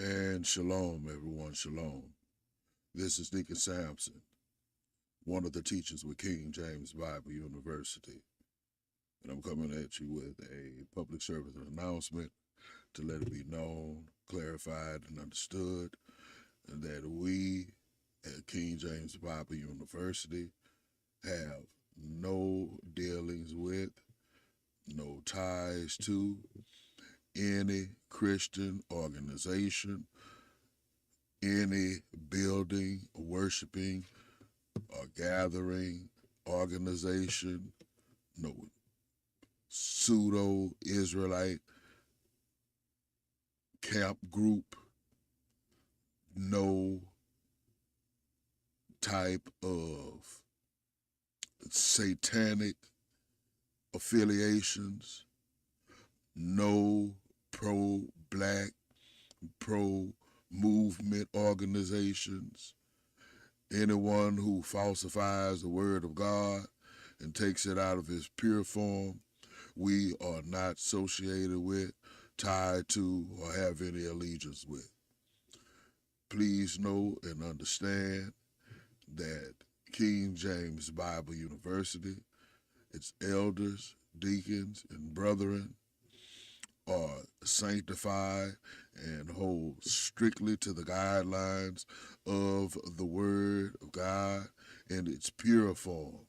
And shalom, everyone, shalom. This is Deacon Sampson, one of the teachers with King James Bible University. And I'm coming at you with a public service announcement to let it be known, clarified, and understood that we at King James Bible University have no dealings with, no ties to any Christian organization, any building, worshiping, or gathering organization, no pseudo-Israelite camp group, no type of satanic affiliations, no pro-black, pro-movement organizations, anyone who falsifies the word of God and takes it out of its pure form, we are not associated with, tied to, or have any allegiance with. Please know and understand that King James Bible University, its elders, deacons, and brethren are sanctified and hold strictly to the guidelines of the Word of God in its pure form.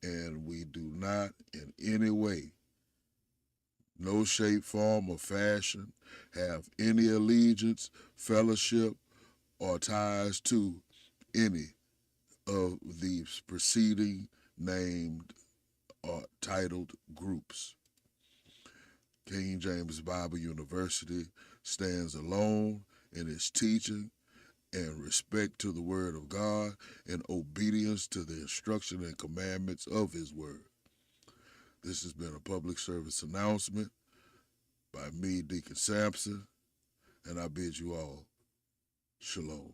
And we do not in any way, no shape, form, or fashion, have any allegiance, fellowship, or ties to any of these preceding named or titled groups. King James Bible University stands alone in its teaching and respect to the Word of God and obedience to the instruction and commandments of His Word. This has been a public service announcement by me, Deacon Sampson, and I bid you all shalom.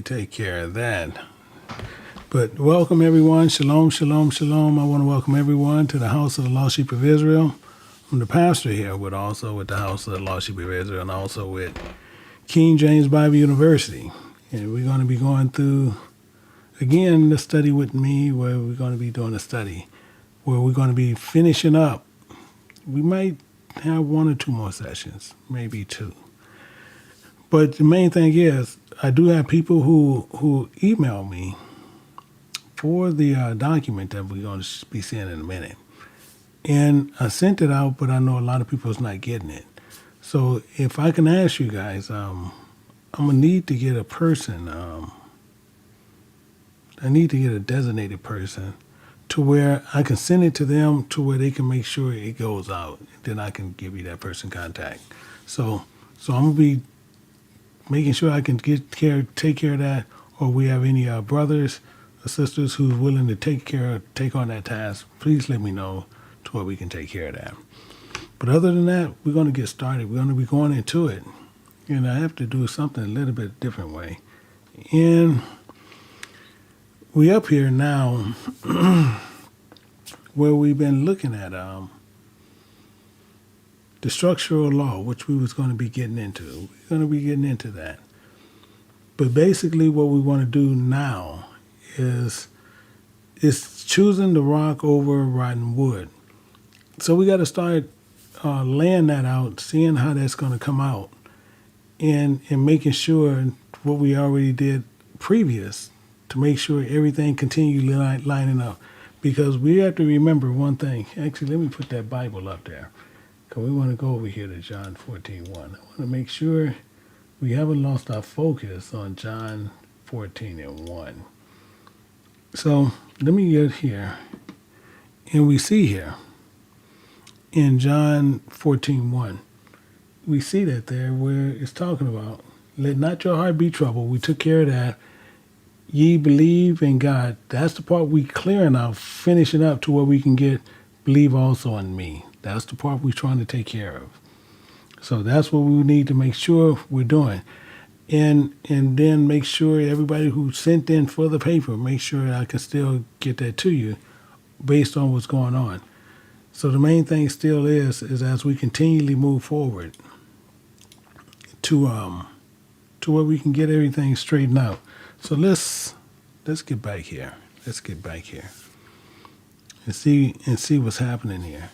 Take care of that. But welcome everyone. Shalom, shalom, shalom. I want to welcome everyone to the House of the Lost Sheep of Israel. I'm the pastor here, with the House of the Lost Sheep of Israel, and also with King James Bible University. And we're going to be going through, again, the study with me, where we're going to be doing a study, where we're going to be finishing up. We might have one or two more sessions, maybe two. But the main thing is, I do have people who email me for the document that we're going to be seeing in a minute. And I sent it out, but I know a lot of people's not getting it. So if I can ask you guys, I'm going to need to get a person, I need to get a designated person to where I can send it to them to where they can make sure it goes out. Then I can give you that person contact. So I'm going to be making sure I can take care of that, or we have any brothers or sisters who's willing to take on that task, please let me know to where we can take care of that. But other than that, we're going to get started. We're going to be going into it. And I have to do something a little bit different way. And we up here now where we've been looking at the structural law, which we was going to be getting into. We're going to be getting into that. But basically what we want to do now is choosing the rock over rotten wood. So we got to start laying that out, seeing how that's going to come out, and making sure what we already did previous to make sure everything continually lining up. Because we have to remember one thing. Actually, let me put that Bible up there. Because we want to go over here to John 14:1. I want to make sure we haven't lost our focus on John 14:1. So let me get here. And we see here in John 14:1, we see that there where it's talking about, let not your heart be troubled. We took care of that. Ye believe in God. That's the part we clearing out, finishing up to where we can get believe also in me. That's the part we're trying to take care of. So that's what we need to make sure we're doing. And then make sure everybody who sent in for the paper, make sure I can still get that to you based on what's going on. So the main thing still is as we continually move forward to where we can get everything straightened out. So let's get back here. Let's get back here and see what's happening here.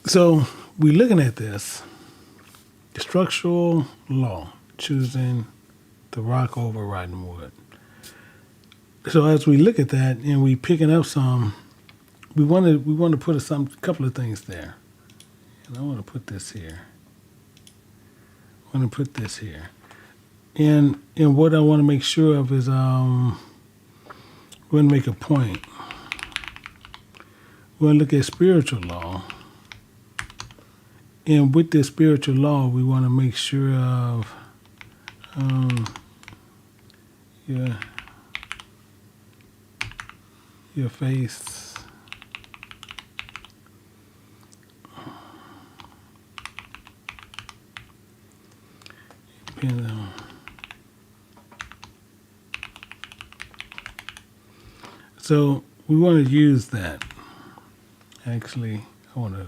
So we're looking at this structural law, choosing the rock over riding wood. So as we look at that and we picking up some, we want to put a couple of things there. And I want to put this here. I want to put this here. And what I want to make sure of is we're going to make a point. We're going to look at spiritual law. And with this spiritual law, we want to make sure of your face. So we want to use that. Actually, I want to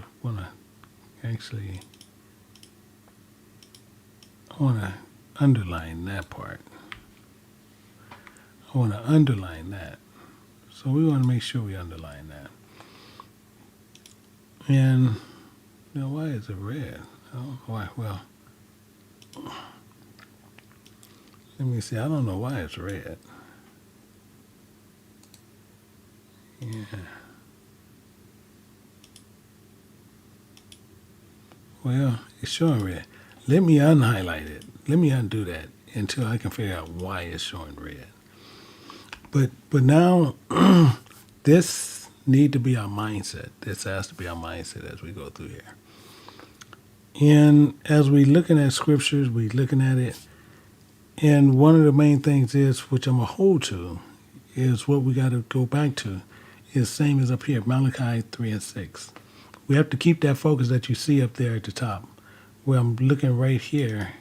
underline that part. I want to underline that. So we want to make sure we underline that. And now, why is it red? Oh, why? Well, let me see. I don't know why it's red. Yeah. Well, it's showing red. Let me unhighlight it. Let me undo that until I can figure out why it's showing red. But now, this need to be our mindset. This has to be our mindset as we go through here. And as we looking at scriptures, we looking at it, and one of the main things is, which I'm going to hold to, is what we got to go back to, is same as up here, Malachi 3:6. We have to keep that focus that you see up there at the top. Where I'm looking right here,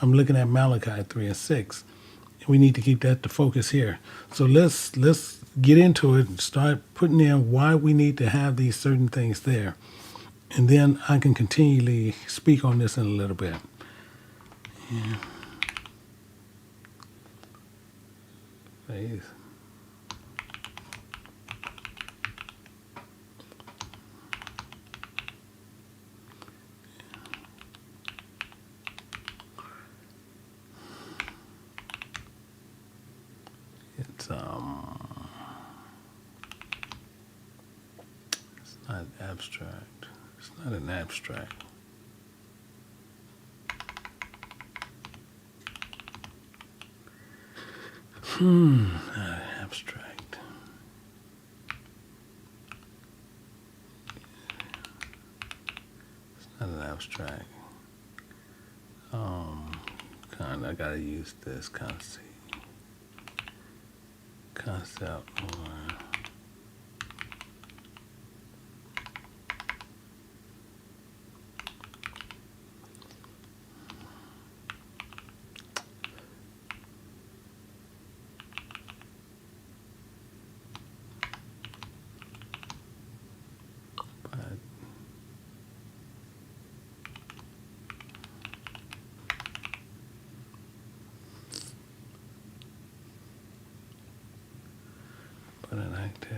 I'm looking at Malachi 3:6. And we need to keep that the focus here. So let's get into it and start putting in why we need to have these certain things there. And then I can continually speak on this in a little bit. Yeah. Faith. It's not abstract. It's not an abstract. Not abstract. It's not an abstract. I gotta use this concept or but an active.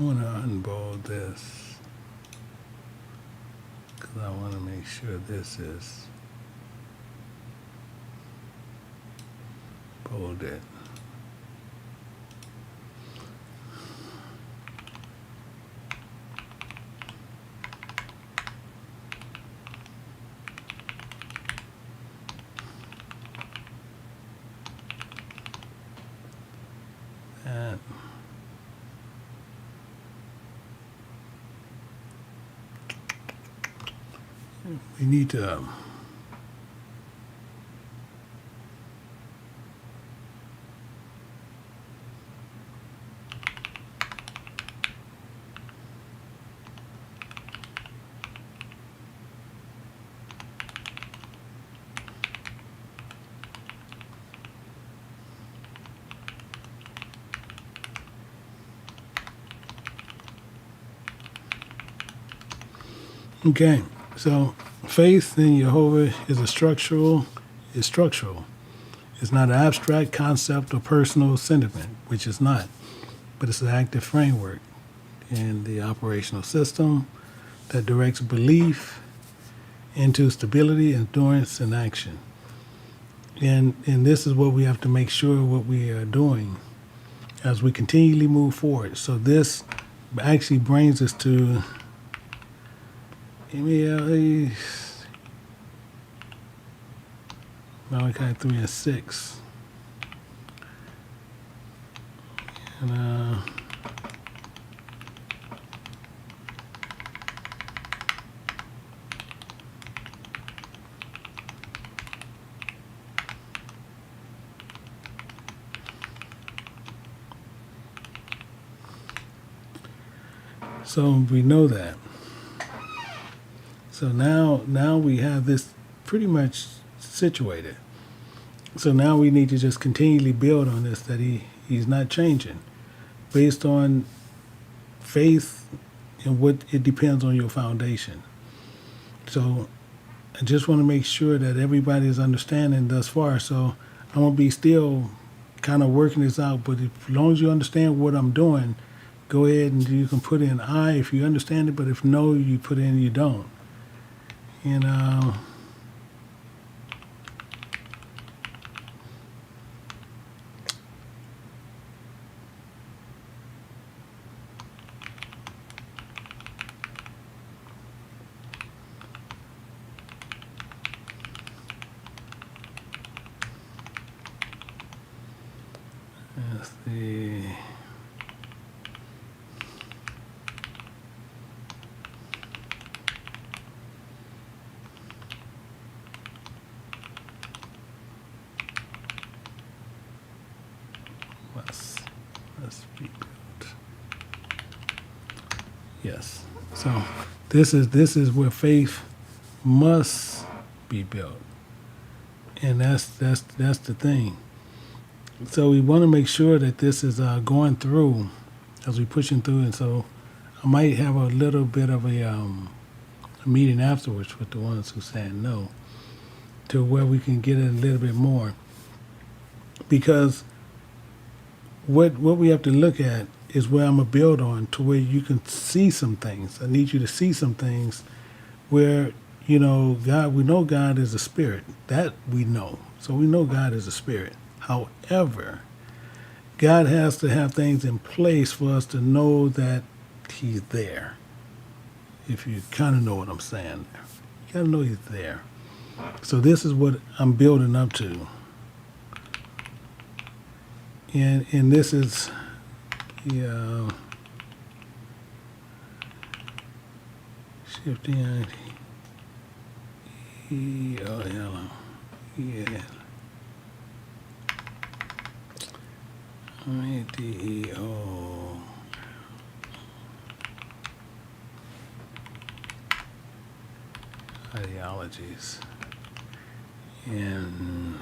I want to unbold this because I want to make sure this is bolded. That. We need to okay. So faith in Jehovah is structural. It's not an abstract concept or personal sentiment, which is not, but it's an active framework in the operational system that directs belief into stability, endurance, and action. And this is what we have to make sure what we are doing as we continually move forward. So this actually brings us to Malachi 3 and 6. And so we know that. So now we have this pretty much situated. So now we need to just continually build on this, that he's not changing based on faith and what it depends on your foundation. So I just want to make sure that everybody is understanding thus far. So I'm going to be still kind of working this out, but as long as you understand what I'm doing, go ahead and you can put in I if you understand it, but if no, you put in you don't. And that's the let's rebuild. Yes. So this is where faith must be built, and that's the thing. So we want to make sure that this is going through as we pushing through, and so I might have a little bit of a meeting afterwards with the ones who said no, to where we can get it a little bit more, because what we have to look at is where I'm gonna build on to where you can see some things. I need you to see some things where, you know, God, we know God is a spirit. That we know. So we know God is a spirit. However, God has to have things in place for us to know that he's there. If you kind of know what I'm saying there. You gotta know he's there. So this is what I'm building up to. And this is the shifting ideologies and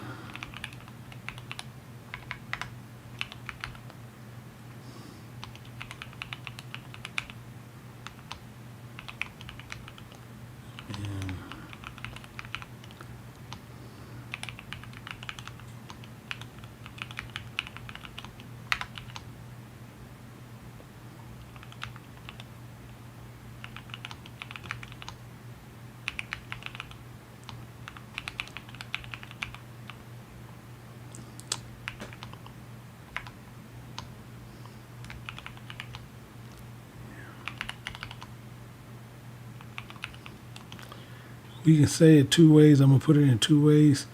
We can say it two ways. I'm going to put it in two ways.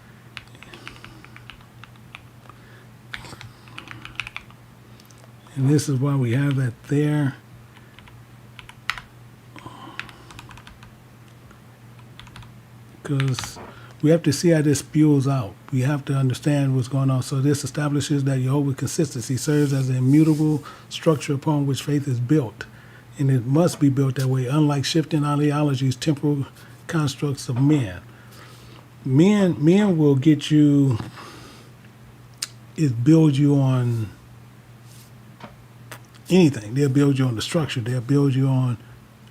And this is why we have that there. Because we have to see how this spews out. We have to understand what's going on. So this establishes that Jehovah's consistency serves as an immutable structure upon which faith is built. And it must be built that way, unlike shifting ideologies, temporal constructs of men. Men will get you, build you on anything. They'll build you on the structure. They'll build you on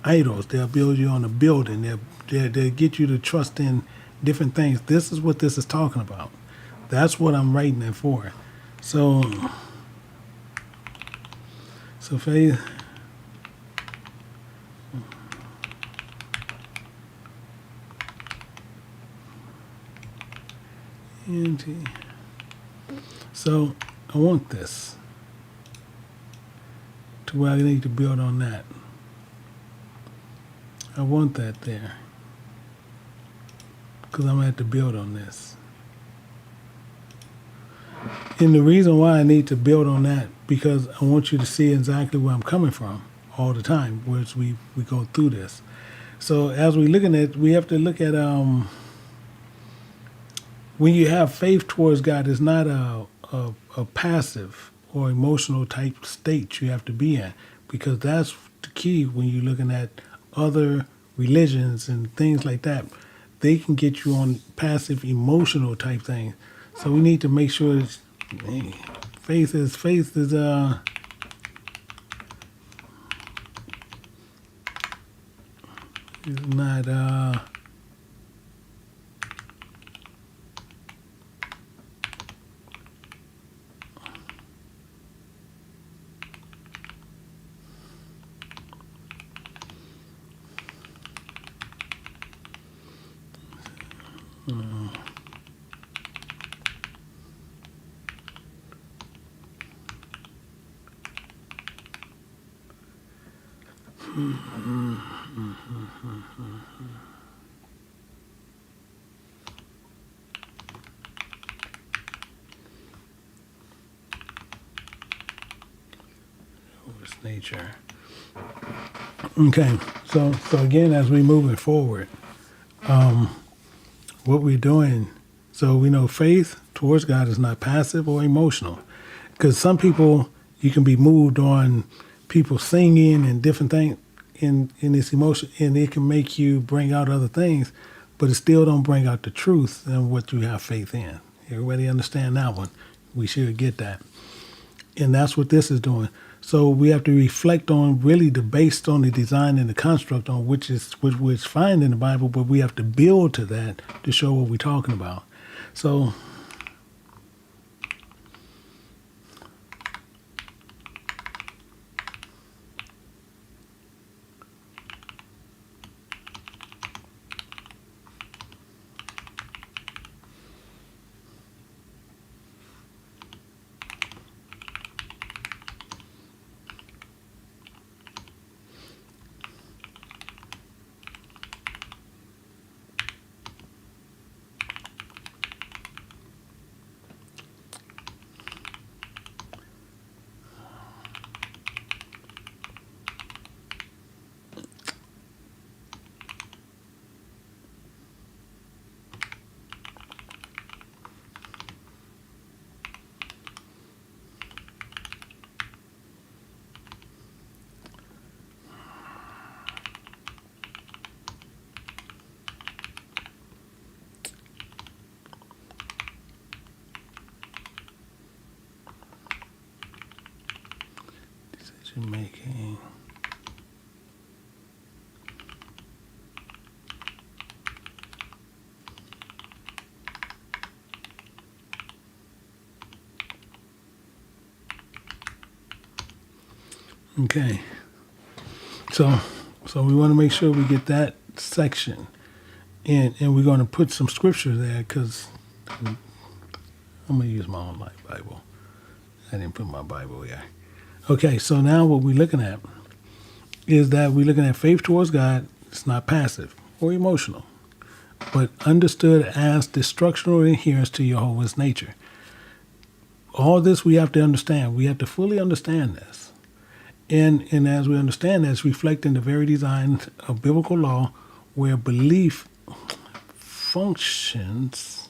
idols. They'll build you on the building. They'll get you to trust in different things. This is what this is talking about. That's what I'm writing it for. So faith. So I want this to where I need to build on that. I want that there because I'm going to have to build on this. And the reason why I need to build on that, because I want you to see exactly where I'm coming from all the time as we go through this. So as we're looking at, we have to look at when you have faith towards God, it's not a passive or emotional type state you have to be in, because that's the key when you're looking at other religions and things like that. They can get you on passive emotional type things. So we need to make sure it's, faith is not its nature. Okay, so again, as we moving forward, what we're doing, so we know faith towards God is not passive or emotional, because some people, you can be moved on people singing and different things in this emotion, and it can make you bring out other things, but it still don't bring out the truth and what you have faith in. Everybody understand that one? We should get that. And that's what this is doing. So we have to reflect on really based on the design and the construct on which we find in the Bible, but we have to build to that to show what we're talking about. So decision making. Okay, so we want to make sure we get that section, and we're going to put some scripture there because I'm going to use my own Bible. I didn't put my Bible here. Okay, so now what we're looking at is that we're looking at faith towards God. It's not passive or emotional. but understood as the structural adherence to Jehovah's nature. All this we have to understand. We have to fully understand this. And as we understand this, reflecting the very design of biblical law where belief functions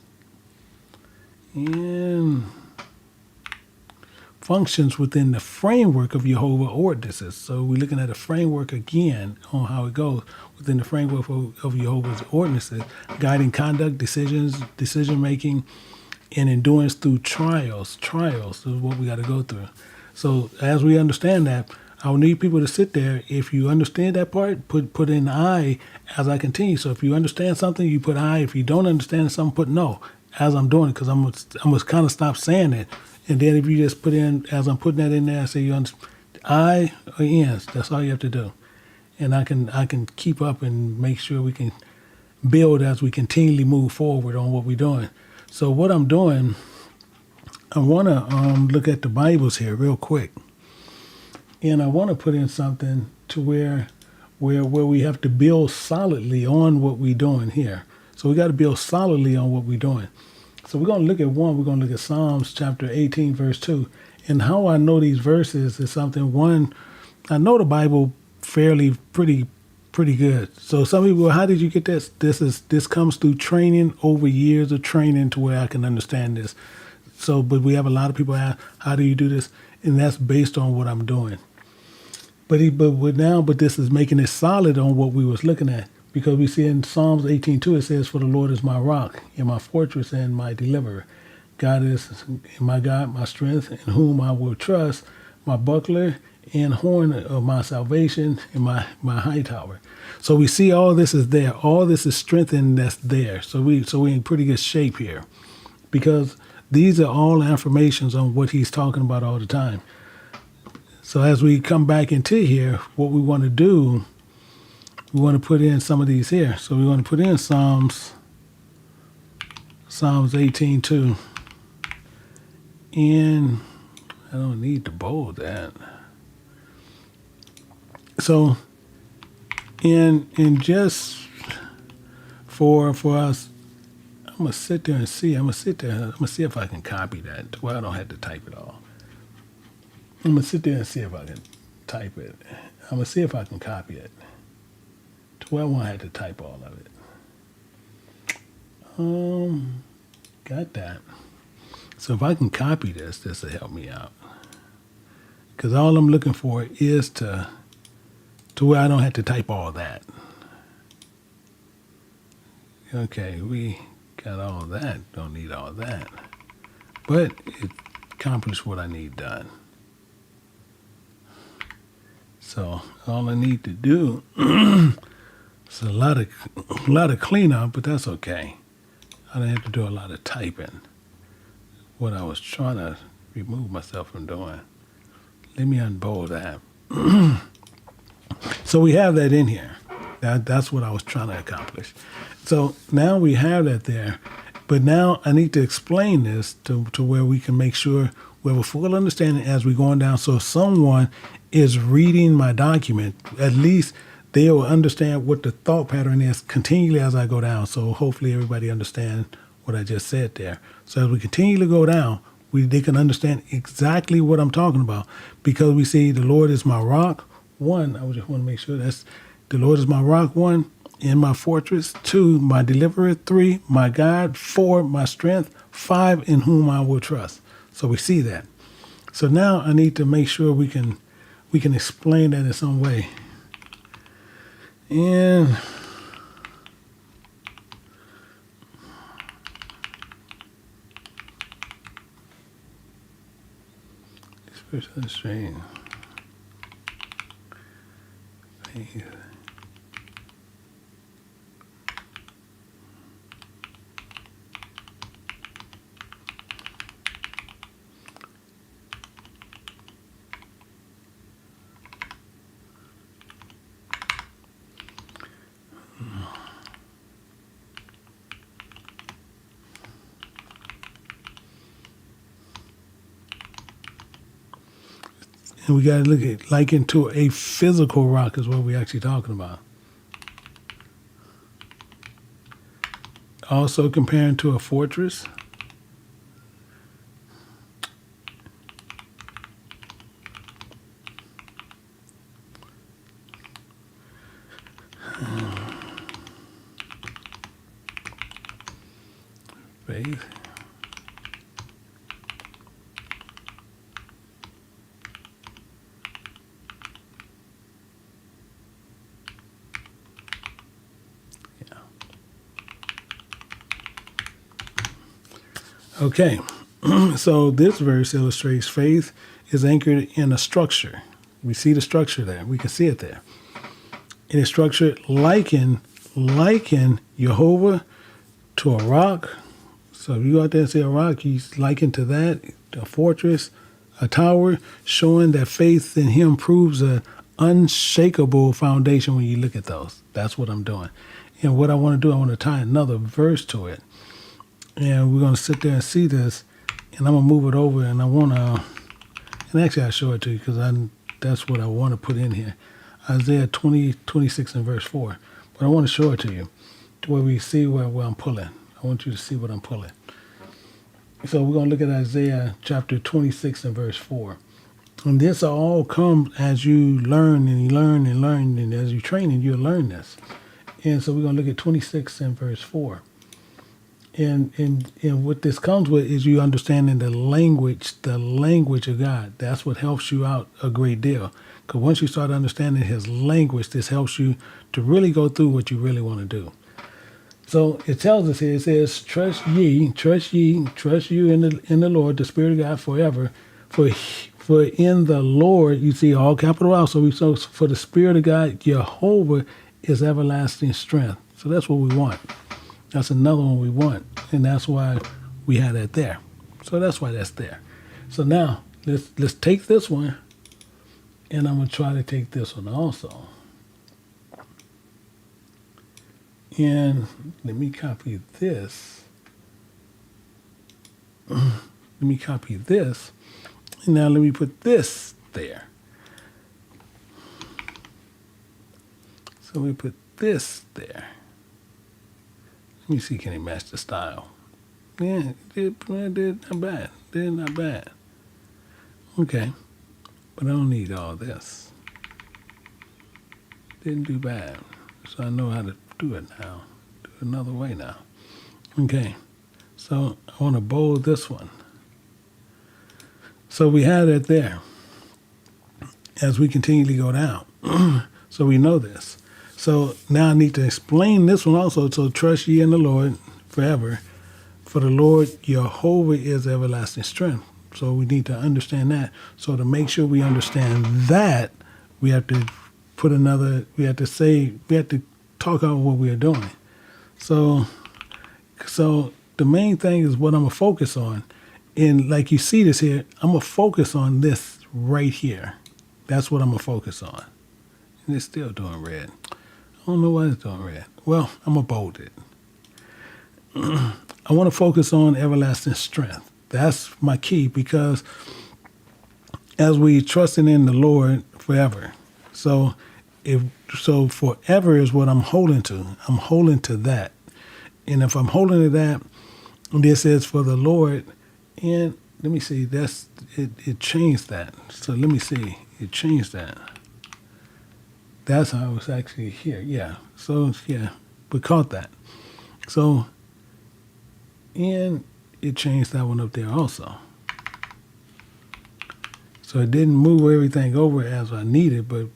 within the framework of Jehovah ordinances. So we're looking at a framework again on how it goes within the framework of Jehovah's ordinances, guiding conduct, decision making, and endurance through trials. Trials is what we got to go through. So as we understand that, I'll need people to sit there. If you understand that part, put in I as I continue. So if you understand something, you put I. If you don't understand something, put no as I'm doing it, because I'm gonna kind of stop saying it. And then if you just put in, as I'm putting that in there, I say you understand, I or ends. That's all you have to do. And I can keep up and make sure we can build as we continually move forward on what we're doing. So what I'm doing, I want to look at the Bibles here real quick. And I want to put in something to where we have to build solidly on what we're doing here. So we got to build solidly on what we're doing. So we're going to look at one. We're going to look at Psalms chapter 18, verse 2. And how I know these verses is something, one, I know the Bible fairly pretty good. So some people, well, how did you get this? This comes through training, over years of training to where I can understand this. So, but we have a lot of people ask, how do you do this? And that's based on what I'm doing. But this is making it solid on what we was looking at. Because we see in Psalms 18:2, it says, "For the Lord is my rock and my fortress and my deliverer. God is my God, my strength, in whom I will trust, my buckler and horn of my salvation and my high tower." So we see all this is there. All this is strengthened that's there. So we're in pretty good shape here. Because these are all affirmations on what he's talking about all the time. So as we come back into here, what we want to do, we want to put in some of these here. So we want to put in Psalms 18:2. And I don't need to bold that. So in just for us, I'm gonna sit there and see. I'm gonna see if I can copy that to where I don't have to type it all. I'm gonna sit there and see if I can type it. I'm gonna see if I can copy it to where I won't have to type all of it. Got that. So if I can copy this will help me out. Because all I'm looking for is to where I don't have to type all that. Okay, we got all that. Don't need all that. But it accomplished what I need done. So all I need to do is a lot of cleanup, but that's okay. I don't have to do a lot of typing. What I was trying to remove myself from doing. Let me unbold that. So we have that in here. That's what I was trying to accomplish. So now we have that there. But now I need to explain this to where we can make sure we have a full understanding as we're going down. So if someone is reading my document, at least they will understand what the thought pattern is continually as I go down. So hopefully everybody understands what I just said there. So as we continue to go down, they can understand exactly what I'm talking about. Because we see the Lord is my rock. One, I just want to make sure that's the Lord is my rock. One, in my fortress. Two, my deliverer. Three, my God. Four, my strength. Five, in whom I will trust. So we see that. So now I need to make sure we can explain that in some way. And spiritual strain. And we got to look at like into a physical rock is what we're actually talking about. also comparing to a fortress. Faith. Yeah. Okay. So this verse illustrates faith is anchored in a structure. We see the structure there. We can see it there. It is structured liken Jehovah to a rock. So if you go out there and say a rock, he's likened to that, a fortress, a tower, showing that faith in him proves an unshakable foundation when you look at those. That's what I'm doing. And what I want to do, I want to tie another verse to it. And we're going to sit there and see this, and I'm going to move it over, and I want to, and actually I'll show it to you because that's what I want to put in here. Isaiah 26 and verse 4. But I want to show it to you to where we see where I'm pulling. I want you to see what I'm pulling. So we're going to look at Isaiah chapter 26 and verse 4. And this all comes as you learn and you learn and learn, and as you train and you'll learn this. And so we're going to look at 26 and verse 4. And what this comes with is you understanding the language of God. That's what helps you out a great deal. Because once you start understanding his language, this helps you to really go through what you really want to do. So it tells us here, it says, trust you in the Lord, the Spirit of God forever. For in the Lord, you see all capital L. So for the Spirit of God, Jehovah is everlasting strength. So that's what we want. That's another one we want. And that's why we had that there. So that's why that's there. So now let's take this one, and I'm going to try to take this one also. And let me copy this. Let me copy this. And now let me put this there. So we put this there. Let me see, can it match the style? Yeah, it did not bad. Did not bad. Okay. But I don't need all this. Didn't do bad. So I know how to do it now. Do it another way now. Okay. So I want to bold this one. So we have it there as we continually go down. So we know this. So now I need to explain this one also. So trust ye in the Lord forever. For the Lord Jehovah is everlasting strength. So we need to understand that. So to make sure we understand that, we have to put we have to talk about what we are doing. So the main thing is what I'm going to focus on. And like you see this here, I'm going to focus on this right here. That's what I'm going to focus on. And it's still doing red. I don't know why it's doing red. Well, I'm going to bold it. I want to focus on everlasting strength. That's my key, because as we trusting in the Lord forever. So forever is what I'm holding to. I'm holding to that. And if I'm holding to that, this is for the Lord. And let me see, it changed that. So let me see, it changed that. That's how it was actually here. Yeah. So yeah, we caught that. So, and it changed that one up there also. So it didn't move everything over as I needed, but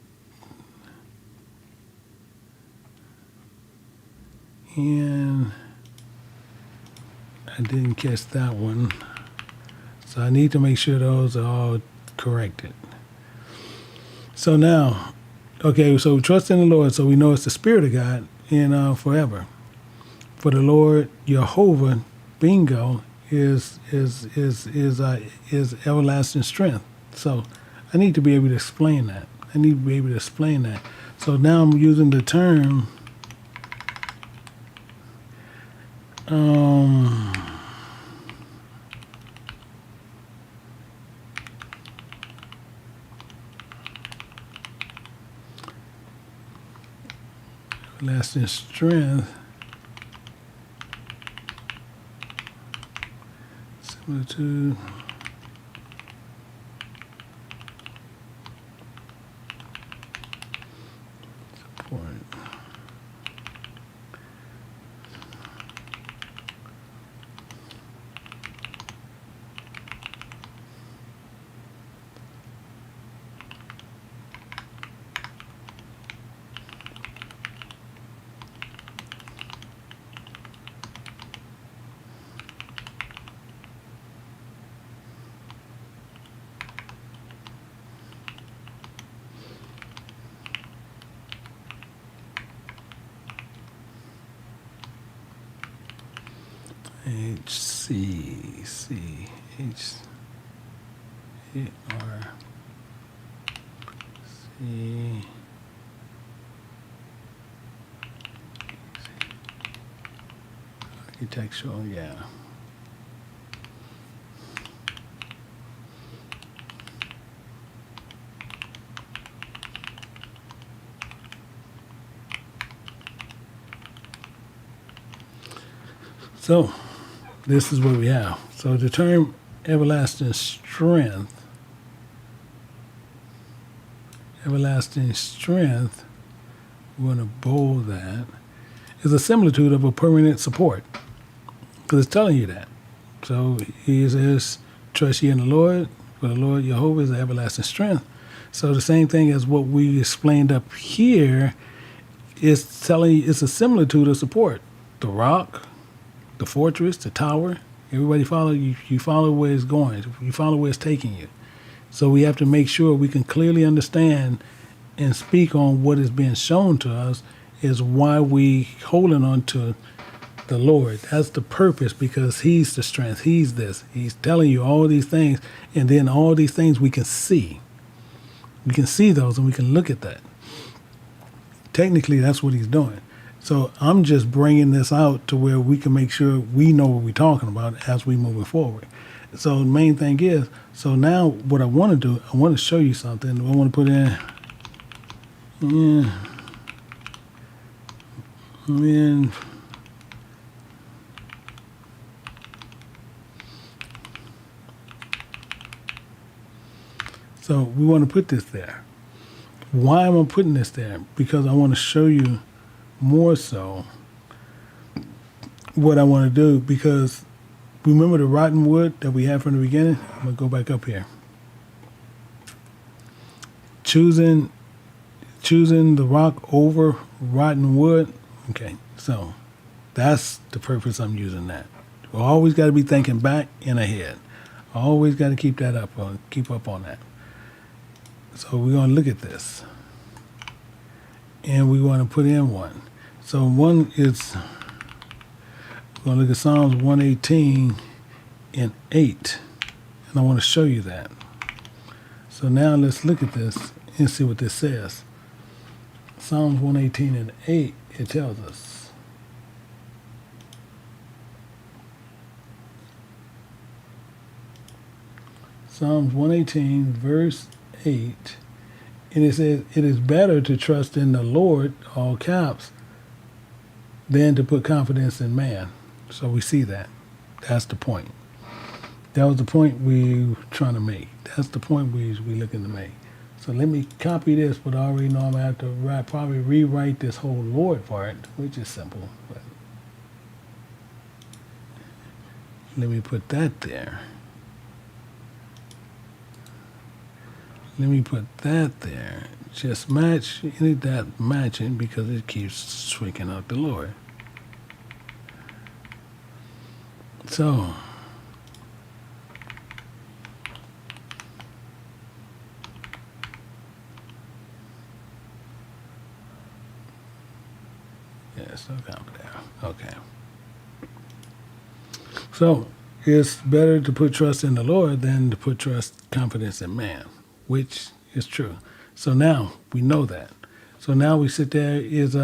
and I didn't catch that one. So I need to make sure those are all corrected. So now, okay, so we trust in the Lord, so we know it's the Spirit of God and forever. For the Lord Jehovah, bingo, is everlasting strength. So I need to be able to explain that. So now I'm using the term everlasting strength similitude. Support. HCCHARC. Architectural, yeah. So, this is what we have. So, the term everlasting strength, we're going to bold that, is a similitude of a permanent support. Because it's telling you that. So, he says, trust ye in the Lord, for the Lord JEHOVAH is the everlasting strength. So, the same thing as what we explained up here is telling you it's a similitude of support. The rock, the fortress, the tower, everybody follow you. You follow where it's going. You follow where it's taking you. So we have to make sure we can clearly understand and speak on what is being shown to us is why we holding on to the Lord. That's the purpose, because He's the strength. He's this. He's telling you all these things, and then all these things we can see. We can see those, and we can look at that. Technically, that's what He's doing. So I'm just bringing this out to where we can make sure we know what we're talking about as we moving forward. So the main thing is, so now what I want to do, I want to show you something. I want to put in, so we want to put this there. Why am I putting this there? Because I want to show you more so what I want to do, because remember the rotten wood that we had from the beginning? I'm going to go back up here. Choosing the rock over rotten wood. Okay, so that's the purpose I'm using that. We always got to be thinking back and ahead. Always got to keep up on that. So we're going to look at this. And we want to put in one. So one is, we're going to look at Psalms 118 and 8. And I want to show you that. So now let's look at this and see what this says. Psalms 118 and 8, it tells us. Psalms 118, verse 8. And it says, it is better to trust in the Lord, all caps, than to put confidence in man. So we see that. That's the point. That was the point we were trying to make. That's the point we looking to make. So let me copy this, but I already know I'm going to have to probably rewrite this whole Lord part, which is simple. But let me put that there. Let me put that there. Just match any that matching, because it keeps swinging out the Lord. So yeah, so come there. Okay. So it's better to put trust in the Lord than to put confidence in man, which is true. So now we know that. So now we sit there is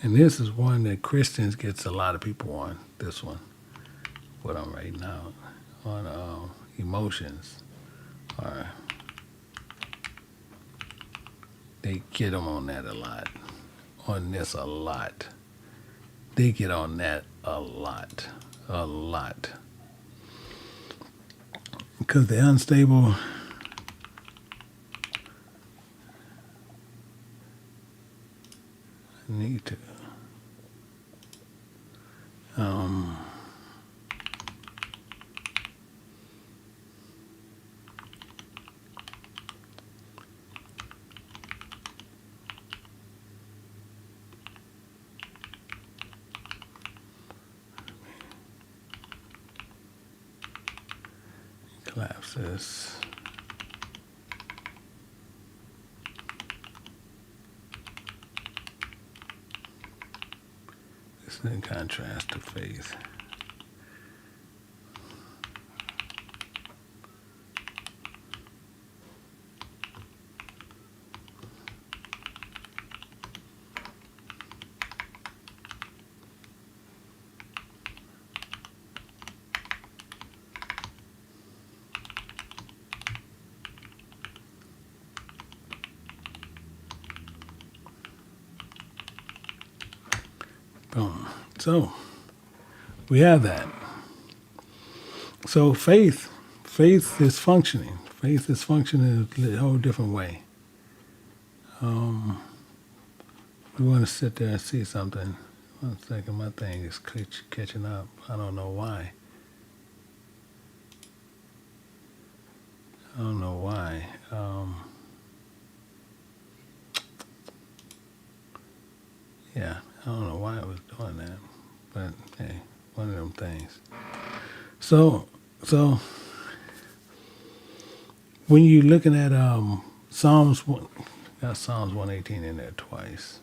And this is one that Christians gets a lot of people on. This one, what I'm writing out on emotions, or they get them on that a lot. On this a lot. They get on that a lot. Because they're unstable. I need to. Collapse this. This is in contrast to faith. Boom. So we have that. So faith is functioning. Faith is functioning in a whole different way. We want to sit there and see something. 1 second, my thing is catching up. I don't know why. Yeah, I don't know why I was doing that, but hey, one of them things. So when you're looking at Psalms, got Psalms 118 in there twice.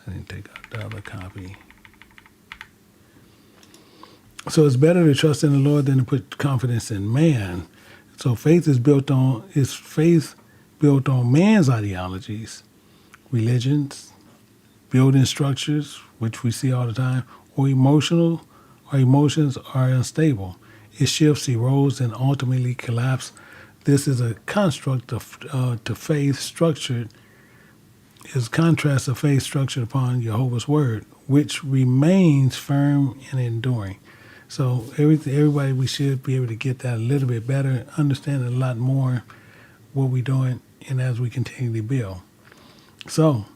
I didn't take out the other copy. So it's better to trust in the Lord than to put confidence in man. So faith is built on man's ideologies, religions, building structures, which we see all the time, or emotions are unstable. It shifts, erodes, and ultimately collapse. This is a construct to faith structured, is contrast of faith structured upon Jehovah's word, which remains firm and enduring. So everybody, we should be able to get that a little bit better, understand a lot more what we're doing, and as we continue to build. So,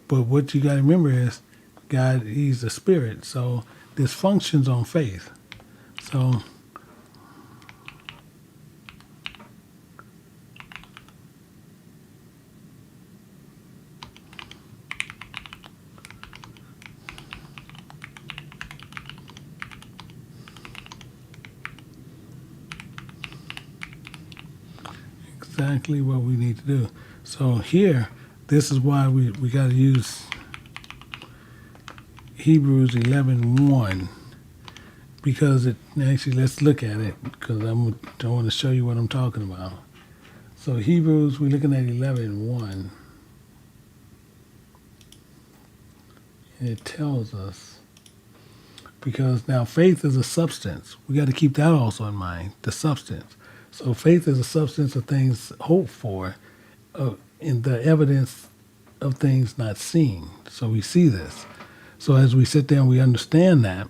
but what you got to remember is, God, He's the Spirit. So this functions on faith. So exactly what we need to do. So here, this is why we got to use Hebrews 11:1, because it actually, let's look at it, because I want to show you what I'm talking about. So Hebrews, we're looking at 11:1, and it tells us, because now faith is a substance. We got to keep that also in mind, the substance. So faith is a substance of things hoped for, in the evidence of things not seen. So we see this. So as we sit there and we understand that,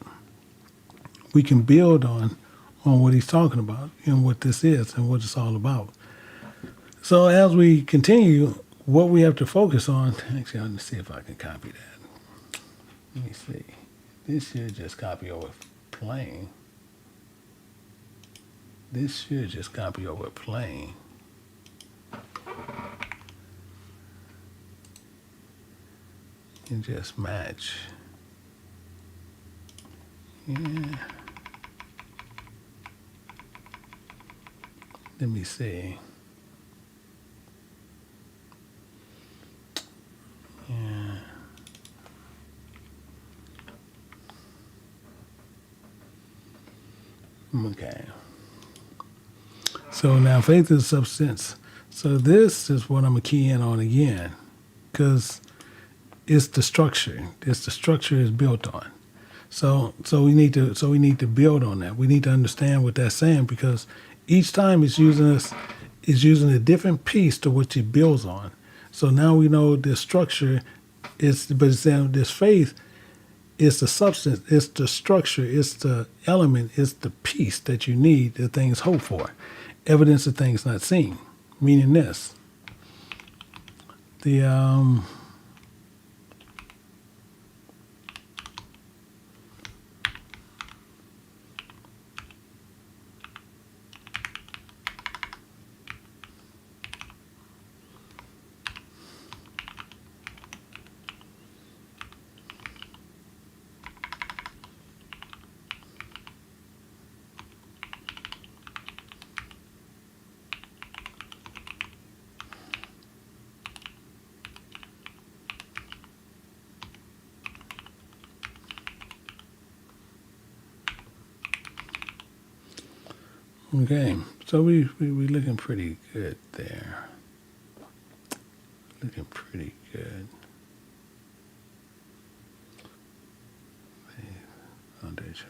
we can build on what he's talking about and what this is and what it's all about. So as we continue, what we have to focus on, actually, let me see if I can copy that. Let me see. This should just copy over plain. This should just copy over plain. And just match. Yeah. Let me see. Yeah. Okay. So now faith is substance. So this is what I'm going to key in on again, because it's the structure. It's the structure is built on. So we need to build on that. We need to understand what that's saying, because each time it's using a different piece to which it builds on. So now we know the structure but it's saying this faith is the substance, it's the structure, it's the element, it's the piece that you need, the things hoped for, evidence of things not seen. Meaning this, the okay. So we looking pretty good there. Looking pretty good. Foundation.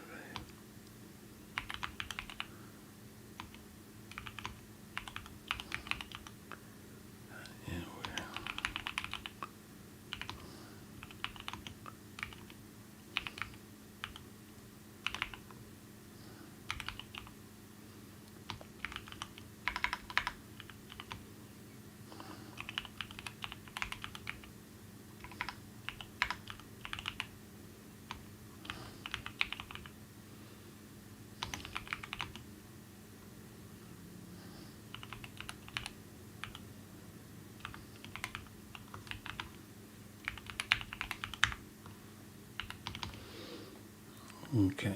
Okay.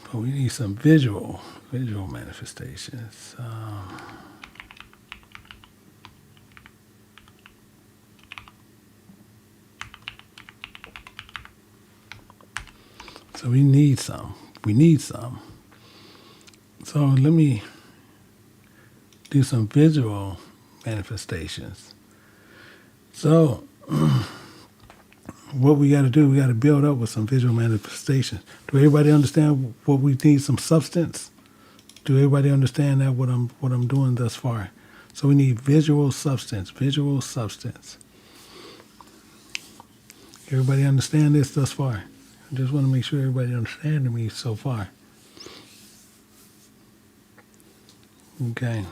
But we need some visual manifestations. So we need some. So let me do some visual manifestations. So what we got to do, we got to build up with some visual manifestations. Do everybody understand what we need? Some substance. Do everybody understand that what I'm doing thus far? So we need visual substance. Visual substance. Everybody understand this thus far? I just want to make sure everybody understanding me so far. Okay.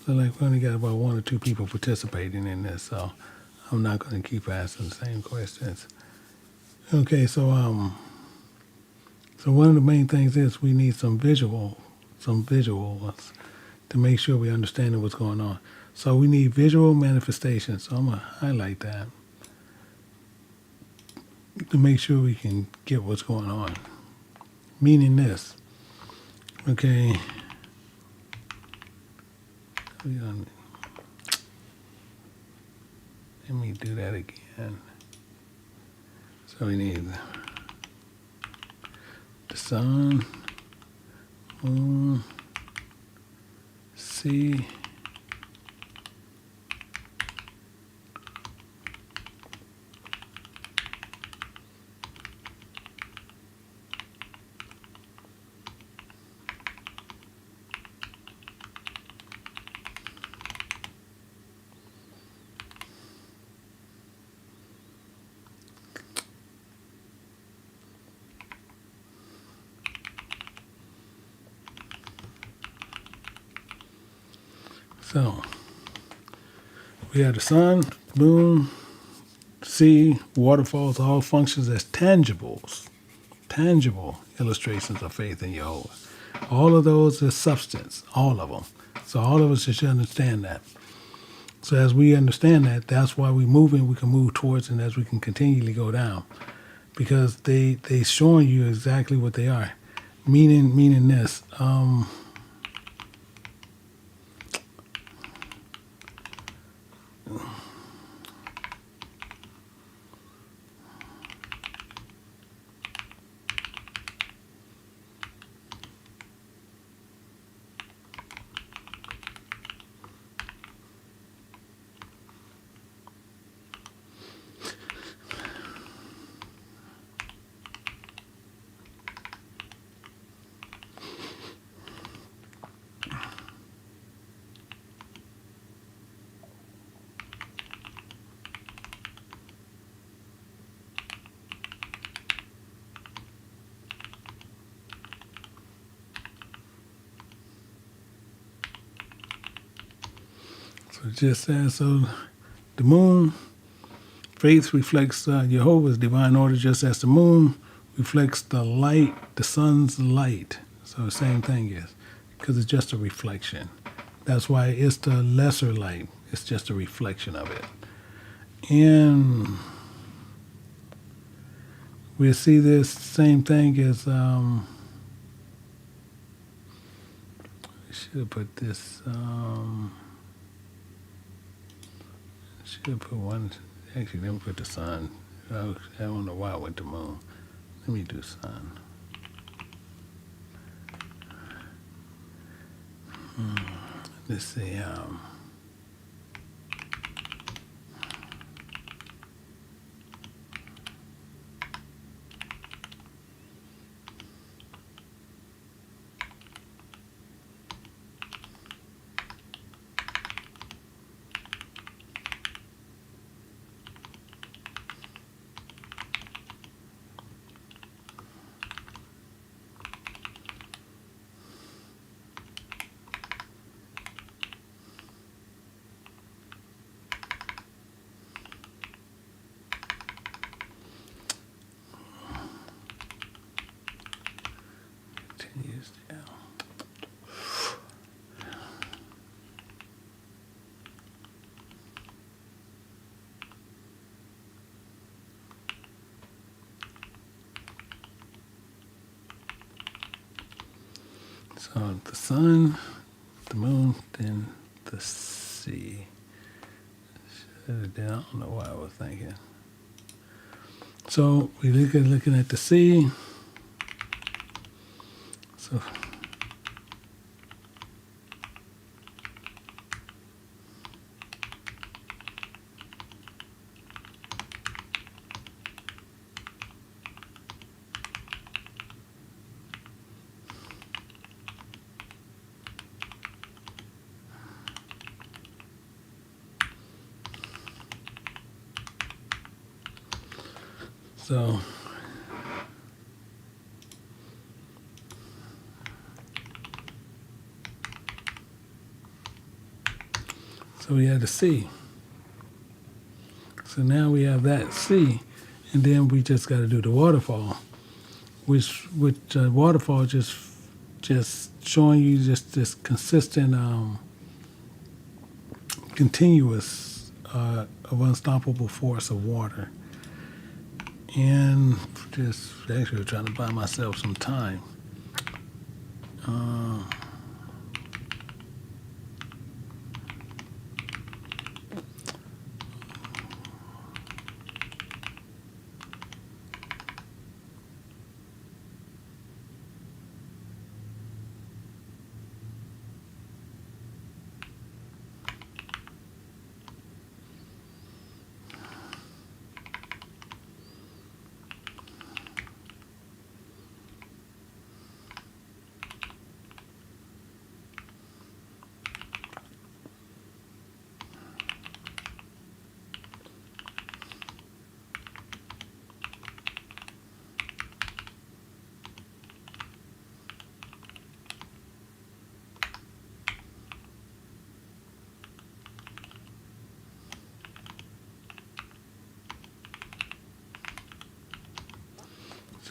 So like we only got about 1 or 2 people participating in this, so I'm not going to keep asking the same questions. Okay, so one of the main things is we need some visuals to make sure we understand what's going on. So we need visual manifestations. So I'm going to highlight that to make sure we can get what's going on. Meaning this, okay. Let me do that again. So we need the sun, moon, sea, so we have the sun, moon, sea, waterfalls, all functions as tangible illustrations of faith in Jehovah. All of those are substance, all of them. So all of us should understand that. So as we understand that, that's why we can move towards, and as we can continually go down, because they showing you exactly what they are. Meaning this. just as so the moon, faith reflects Jehovah's divine order, just as the moon reflects the light, the sun's light. So the same thing is, because it's just a reflection. That's why it's the lesser light. It's just a reflection of it. And we see this same thing as, should have put this, should have put one, actually let me put the sun. I don't know why I went to moon. Let me do sun. Let's see, use down. So the sun, the moon, then the sea. I don't know why I was thinking. So we looking at the sea. So So we have the sea. So now we have that sea, and then we just got to do the waterfall, which waterfall just showing you just this consistent, continuous of unstoppable force of water. And just actually trying to buy myself some time.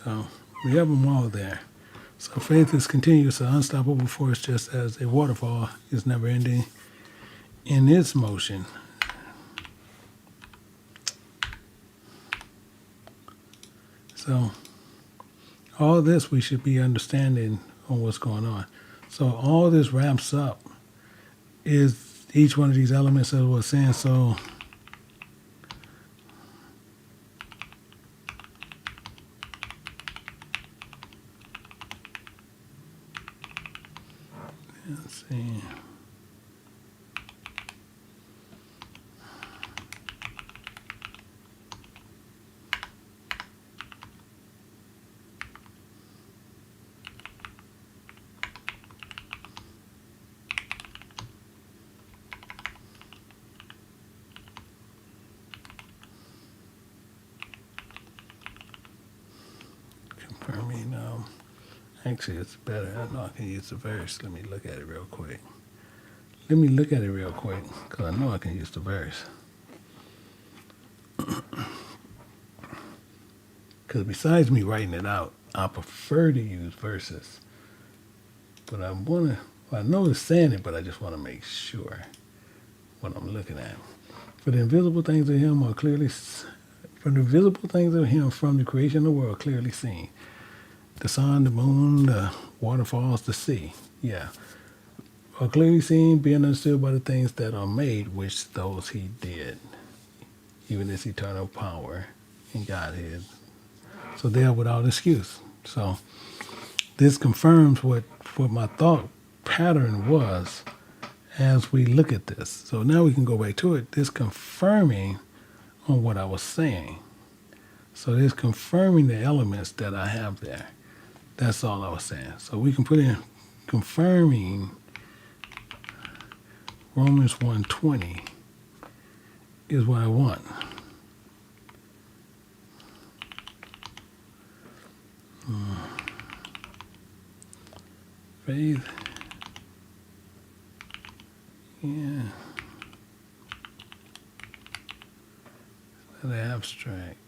So we have them all there. So faith is continuous, an unstoppable force, just as a waterfall is never ending in its motion. So all this we should be understanding on what's going on. So all this wraps up is each one of these elements that we're saying. So let's see. Confirming. Actually, it's better. I know I can use the verse. Let me look at it real quick. Let me look at it real quick, because I know I can use the verse. Because besides me writing it out, I prefer to use verses. But I know it's saying it, but I just want to make sure what I'm looking at. For the invisible things of him are clearly, for the visible things of him from the creation of the world clearly seen. The sun, the moon, the waterfalls, the sea. Yeah. Are clearly seen, being understood by the things that are made, which those he did. Even his eternal power and Godhead. So they are without excuse. So this confirms what my thought pattern was as we look at this. So now we can go back to it. This confirming on what I was saying. So this confirming the elements that I have there. That's all I was saying. So we can put in confirming Romans 1:20 is what I want. Faith. Yeah. The abstract.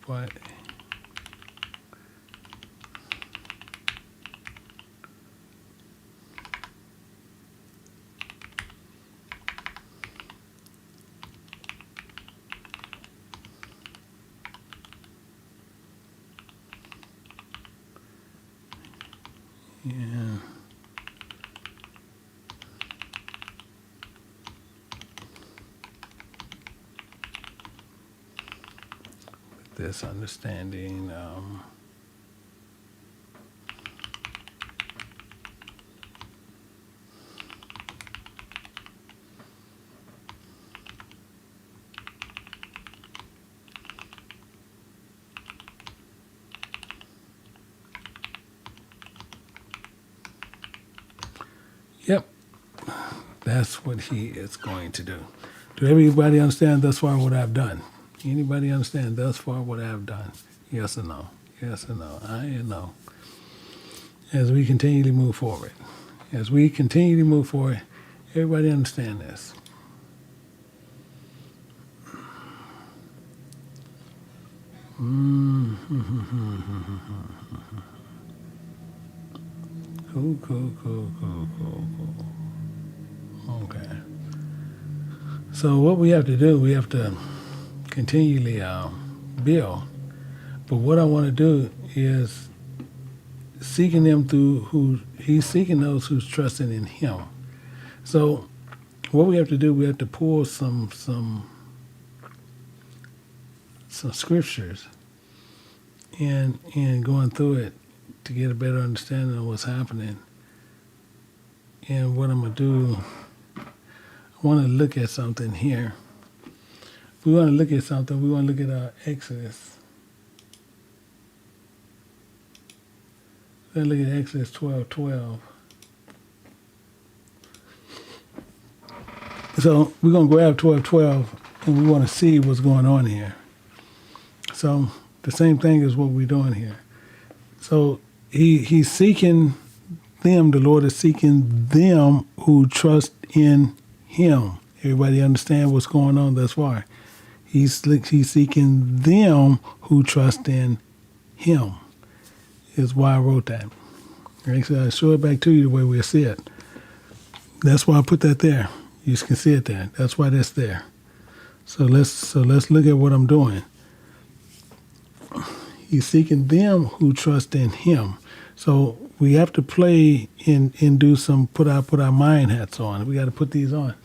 But yeah. This understanding, yep, that's what he is going to do. Do everybody understand thus far what I've done? Anybody understand thus far what I've done? Yes or no? Yes or no? I and no. As we continually move forward. As we continually move forward, everybody understand this. Cool. Okay. So what we have to do, we have to continually build. But what I want to do is seeking them through who he's seeking those who's trusting in him. So what we have to do, we have to pull some scriptures and going through it to get a better understanding of what's happening. And what I'm going to do, I want to look at something here. If we want to look at something, we want to look at Exodus. Let's look at Exodus 12:12. So we're going to grab 12:12 and we want to see what's going on here. So the same thing is what we're doing here. So he's seeking them, the Lord is seeking them who trust in him. Everybody understand what's going on thus far? He's seeking them who trust in him. Is why I wrote that. Actually, I'll show it back to you the way we see it. That's why I put that there. You can see it there. That's why that's there. So let's look at what I'm doing. He's seeking them who trust in him. So we have to play and do some put our mind hats on. We got to put these on.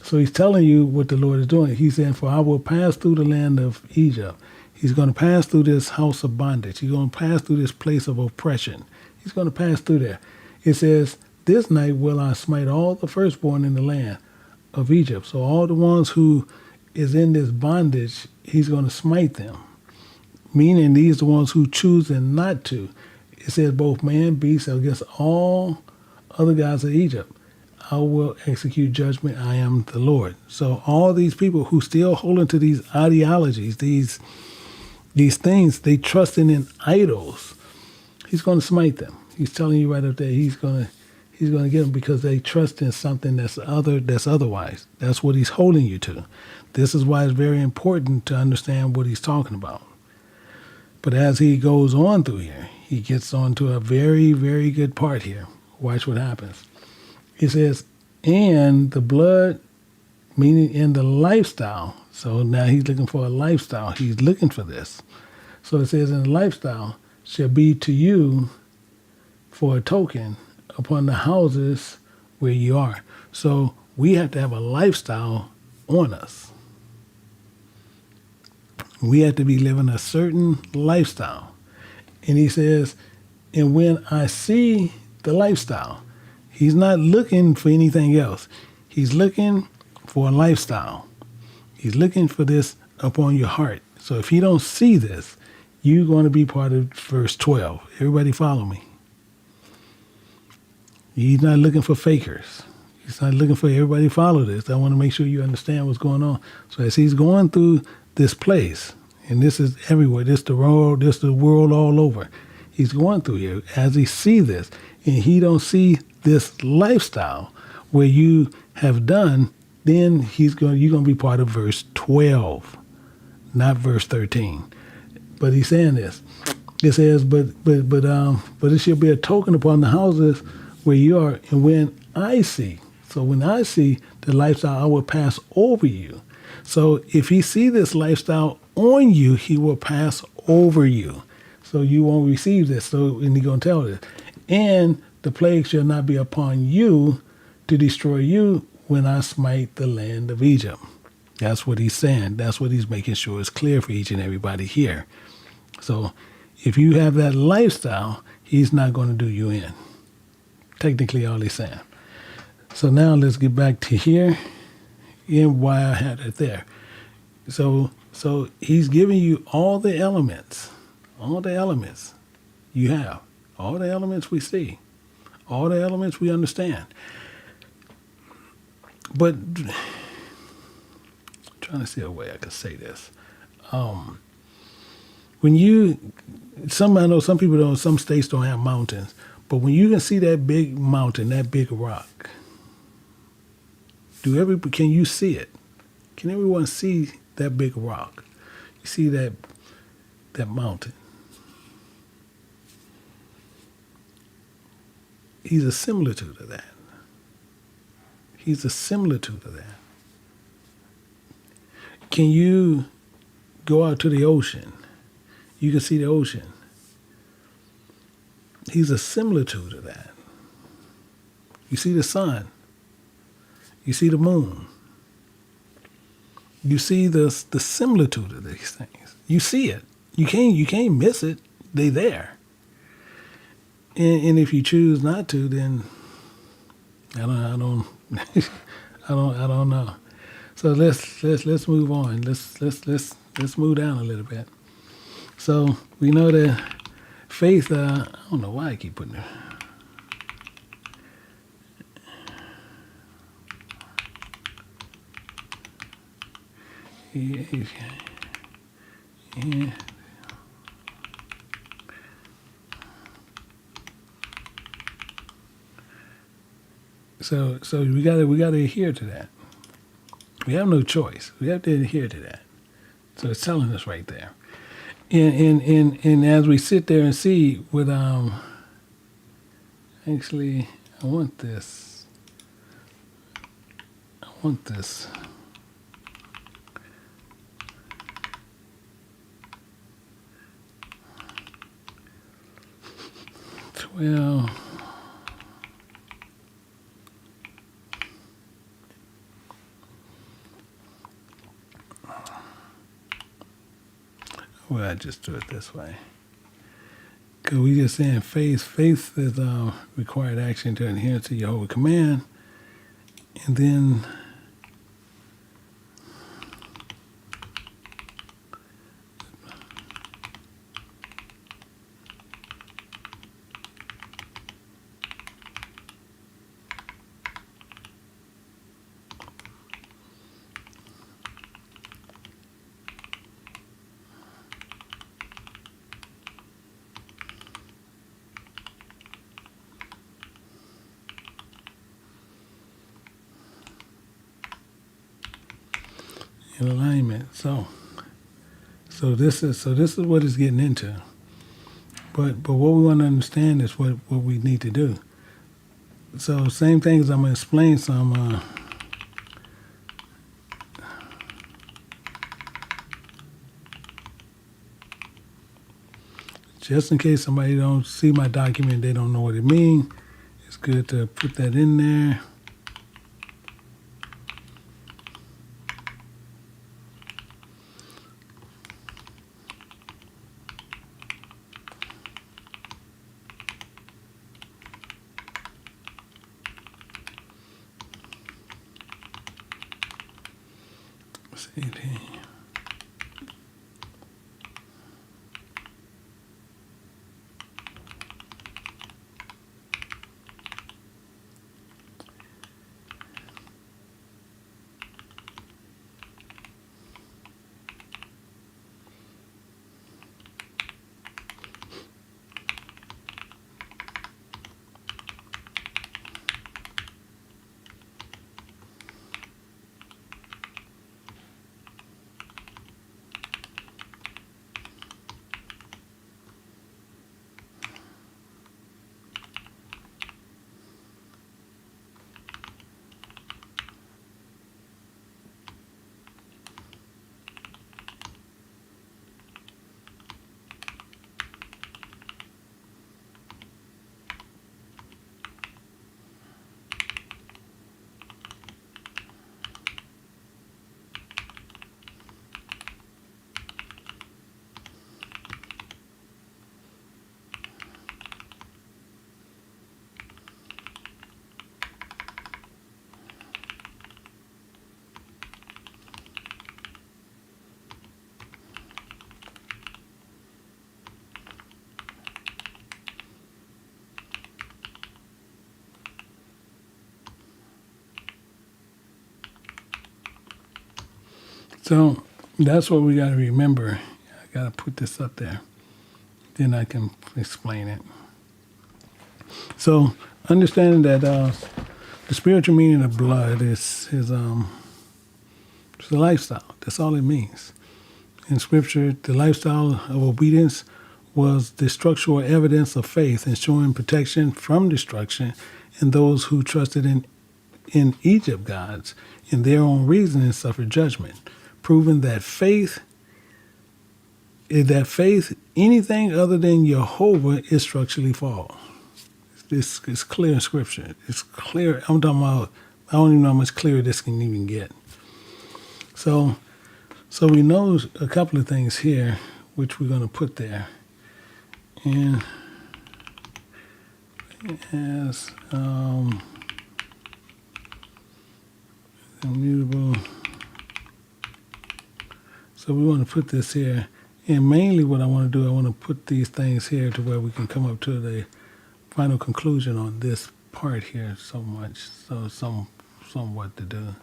So he's telling you what the Lord is doing. He's saying, for I will pass through the land of Egypt. He's going to pass through this house of bondage. He's going to pass through this place of oppression. He's going to pass through there. It says, this night will I smite all the firstborn in the land of Egypt. So all the ones who is in this bondage, he's going to smite them. Meaning these are the ones who choose and not to. It says both man, beast, against all other gods of Egypt. I will execute judgment. I am the Lord. So all these people who still hold into these ideologies, these things, they trusting in idols, he's going to smite them. He's telling you right up there he's gonna get them because they trust in something that's otherwise. That's what he's holding you to. This is why it's very important to understand what he's talking about. But as he goes on through here, he gets on to a very, very good part here. Watch what happens. He says, and the blood, meaning in the lifestyle. So now he's looking for a lifestyle. He's looking for this. So it says, in the lifestyle shall be to you for a token upon the houses where you are. So we have to have a lifestyle on us. We have to be living a certain lifestyle. And he says, and when I see the lifestyle, he's not looking for anything else. He's looking for a lifestyle. He's looking for this upon your heart. So if you don't see this, you're going to be part of verse 12. Everybody follow me. He's not looking for fakers. He's not looking for everybody to follow this. I want to make sure you understand what's going on. So as he's going through this place, and this is everywhere, this the world all over. He's going through here. As he see this, and he don't see this lifestyle where you have done, then you're going to be part of verse 12, not verse 13. But he's saying this. It says, but it shall be a token upon the houses where you are, and when I see the lifestyle, I will pass over you. So if he see this lifestyle on you, he will pass over you. So you won't receive this. So, and he's going to tell this. And the plague shall not be upon you to destroy you when I smite the land of Egypt. That's what he's saying. That's what he's making sure is clear for each and everybody here. So if you have that lifestyle, he's not going to do you in. Technically, all he's saying. So now let's get back to here and why I had it there. So he's giving you all the elements you have, all the elements we see, all the elements we understand. But I'm trying to see a way I could say this. When I know some people don't, some states don't have mountains, but when you can see that big mountain, that big rock, can you see it? Can everyone see that big rock? You see that mountain? He's a similitude of that. He's a similitude of that. Can you go out to the ocean? You can see the ocean. He's a similitude of that. You see the sun. You see the moon. You see the similitude of these things. You see it. You can't miss it. They're there. And if you choose not to, then I don't know. So let's move on. Let's move down a little bit. So we know that faith. I don't know why I keep putting it. Yeah. So we gotta adhere to that. We have no choice. We have to adhere to that. So it's telling us right there. And as we sit there and see with actually I want this. Well, I just do it this way. Because we just saying faith. Faith is required action to adhere to Jehovah's command. And then in alignment. So this is what it's getting into. But what we want to understand is what we need to do. So same thing as I'm going to explain some. Just in case somebody don't see my document, they don't know what it means. It's good to put that in there. See it here. So that's what we got to remember. I got to put this up there. Then I can explain it. So understanding that the spiritual meaning of blood is it's a lifestyle. That's all it means. In Scripture, the lifestyle of obedience was the structural evidence of faith, ensuring protection from destruction in those who trusted in Egypt gods in their own reason and suffered judgment, proving that faith, anything other than Jehovah, is structurally false. It's clear in Scripture. It's clear. I'm talking about, I don't even know how much clearer this can even get. So we know a couple of things here, which we're going to put there. And as immutable. So we want to put this here. And mainly what I want to do, I want to put these things here to where we can come up to the final conclusion on this part here so much. So somewhat to do.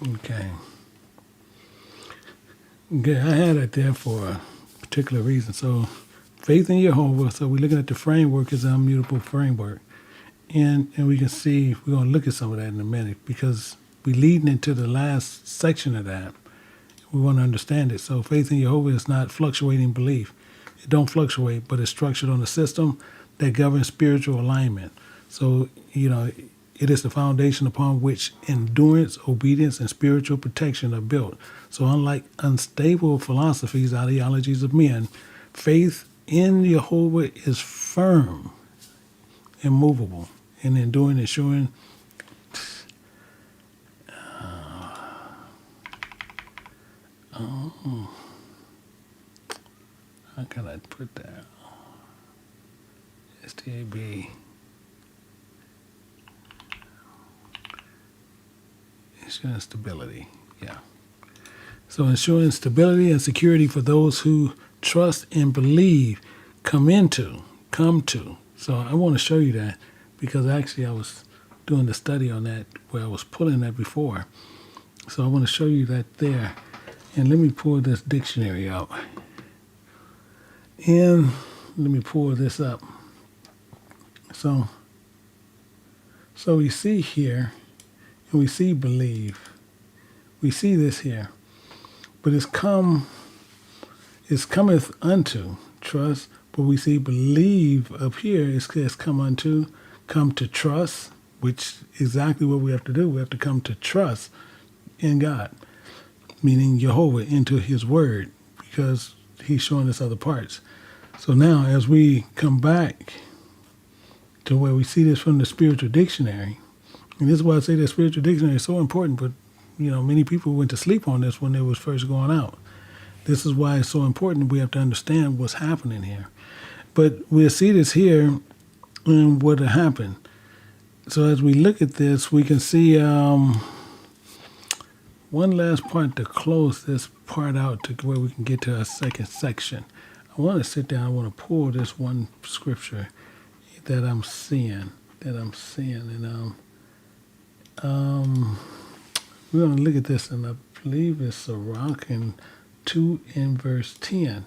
Okay. Okay, I had it there for a particular reason. So, faith in Jehovah. So, we're looking at the framework as an immutable framework. And we can see, we're going to look at some of that in a minute because we're leading into the last section of that. We want to understand it. So, faith in Jehovah is not fluctuating belief. It don't fluctuate, but it's structured on a system that governs spiritual alignment. So, it is the foundation upon which endurance, obedience, and spiritual protection are built. So, unlike unstable philosophies, ideologies of men, faith in Jehovah is firm, immovable, and enduring, ensuring. How can I put that? STAB. Ensuring stability. Yeah. So ensuring stability and security for those who trust and believe, come to. So I want to show you that because actually I was doing the study on that where I was pulling that before. So I want to show you that there. And let me pull this dictionary out. And let me pull this up. So we see here, and we see believe. We see this here. But it's cometh unto trust, but we see believe up here. It's come to trust, which is exactly what we have to do. We have to come to trust in God, meaning Jehovah, into his word, because he's showing us other parts. So now as we come back to where we see this from the spiritual dictionary, and this is why I say the spiritual dictionary is so important, but many people went to sleep on this when it was first going out. This is why it's so important. We have to understand what's happening here. But we'll see this here and what happened. So as we look at this, we can see one last part to close this part out to where we can get to our second section. I want to sit down. I want to pull this one scripture that I'm seeing. And we're going to look at this, and I believe it's Sirach and 2 in verse 10.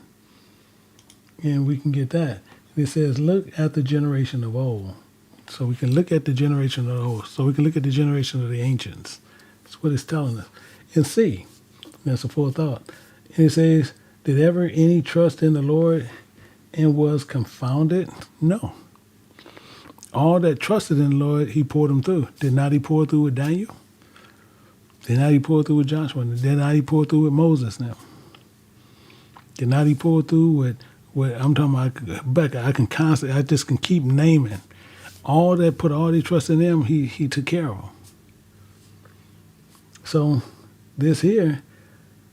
And we can get that. It says, look at the generation of old. So we can look at the generation of old. So we can look at the generation of the ancients. That's what it's telling us. And see. That's the fourth thought. And it says, did ever any trust in the Lord and was confounded? No. All that trusted in the Lord, he poured them through. Did not he pour through with Daniel? Did not he pour through with Joshua? Did not he pour through with Moses now? Did not he pour through with I'm talking about Becca. I just can keep naming. All that put all their trust in him, he took care of them. So this here,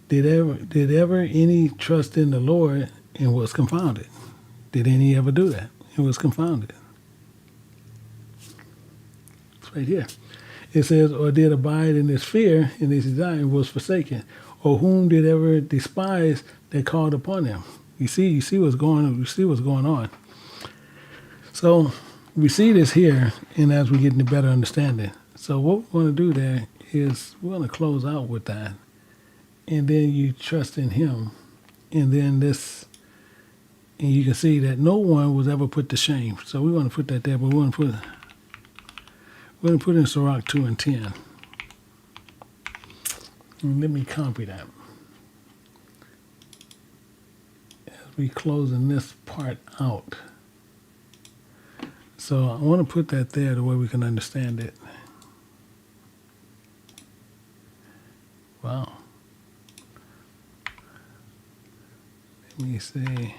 did ever any trust in the Lord and was confounded? Did any ever do that? It was confounded. It's right here. It says, or did abide in his fear and his desire and was forsaken, or whom did ever despise that called upon him? You see what's going on. You see what's going on. So we see this here, and as we get into better understanding. So what we want to do there is we're going to close out with that, and then you trust in him, and then this, and you can see that no one was ever put to shame. So we want to put that there, but we're going to put in Sirach 2 and 10. And let me copy that. As we closing this part out. So I want to put that there the way we can understand it. Wow. Let me see.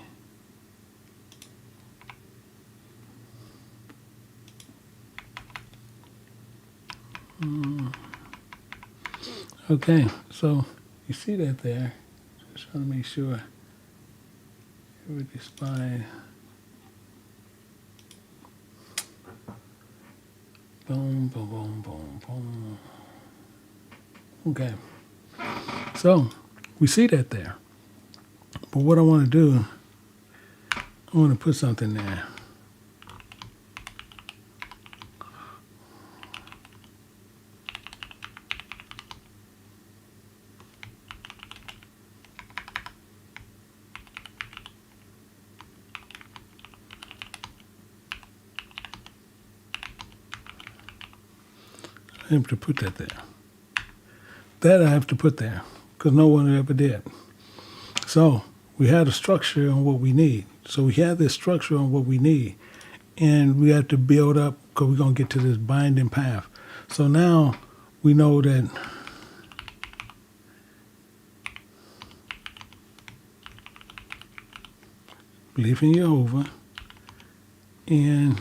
Okay, so you see that there. Just trying to make sure everybody's fine. Boom, boom, boom, boom, boom. Okay, so we see that there. But what I want to do, I want to put something there. I have to put that there. That I have to put there because no one ever did. So we had a structure on what we need. So we had this structure on what we need. And we have to build up because we're going to get to this binding path. So now we know that belief in Jehovah and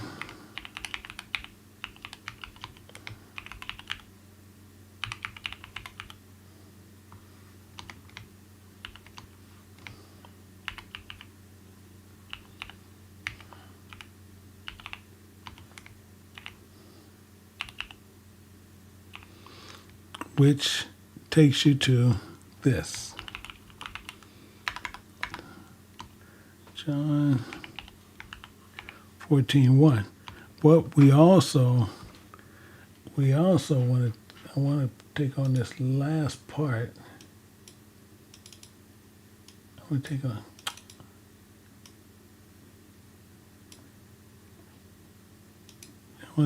which takes you to this. John 14:1. But we also want to, I want to take on this last part. I want to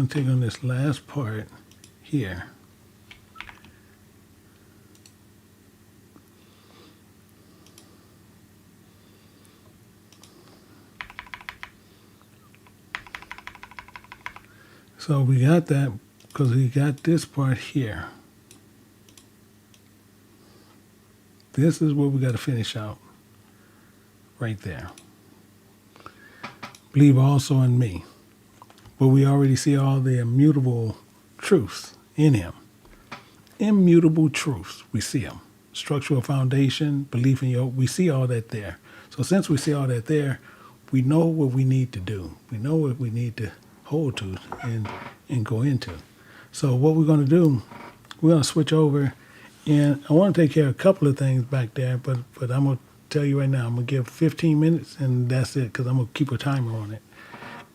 take on this last part here. So we got that because we got this part here. This is what we got to finish out right there. Believe also in me. But we already see all the immutable truths in him. Immutable truths, we see them. Structural foundation, belief in your, we see all that there. So since we see all that there, we know what we need to do. We know what we need to hold to and go into. So what we're going to do, we're going to switch over, and I want to take care of a couple of things back there, but I'm going to tell you right now, I'm going to give 15 minutes, and that's it, because I'm going to keep a timer on it.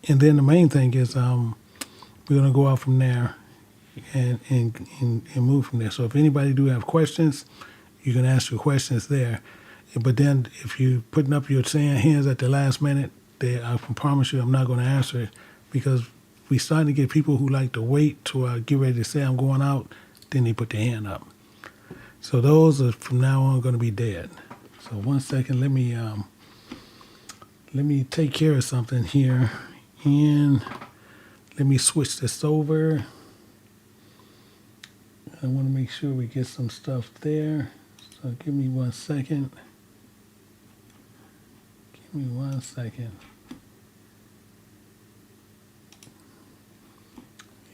And then the main thing is we're going to go out from there and move from there. So if anybody do have questions, you can ask your questions there. But then if you're putting up your hands at the last minute, I can promise you I'm not going to answer it, because we starting to get people who like to wait till I get ready to say I'm going out, then they put their hand up. So those are from now on going to be dead. So 1 second, let me take care of something here, and let me switch this over. I want to make sure we get some stuff there. So give me 1 second. Give me 1 second.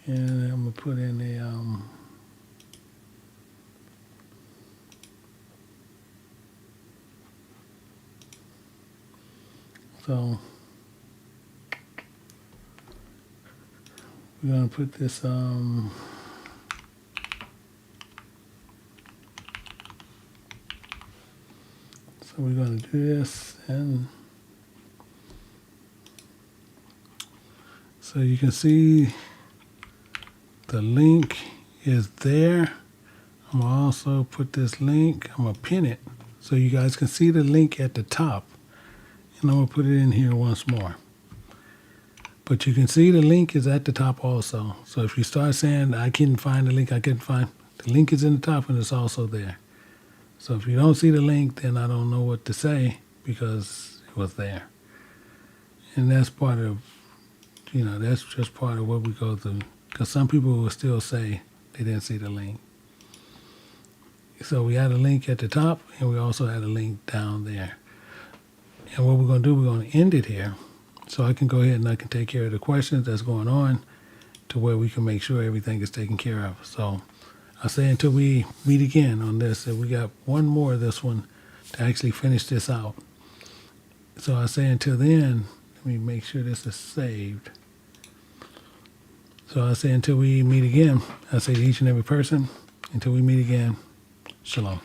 And I'm going to put in a, so we're going to put this, so we're going to do this, and so you can see the link is there. I'm going to also put this link, I'm going to pin it so you guys can see the link at the top. And I'm going to put it in here once more. But you can see the link is at the top also. So if you start saying, I couldn't find the link, the link is in the top and it's also there. So if you don't see the link, then I don't know what to say, because it was there. And that's part of, that's just part of what we go through. Because some people will still say they didn't see the link. So we had a link at the top, and we also had a link down there. And what we're going to do, we're going to end it here. So I can go ahead and I can take care of the questions that's going on to where we can make sure everything is taken care of. So I say until we meet again on this, that we got one more of this one to actually finish this out. So I say until then, let me make sure this is saved. So I say until we meet again, I say to each and every person, until we meet again, shalom.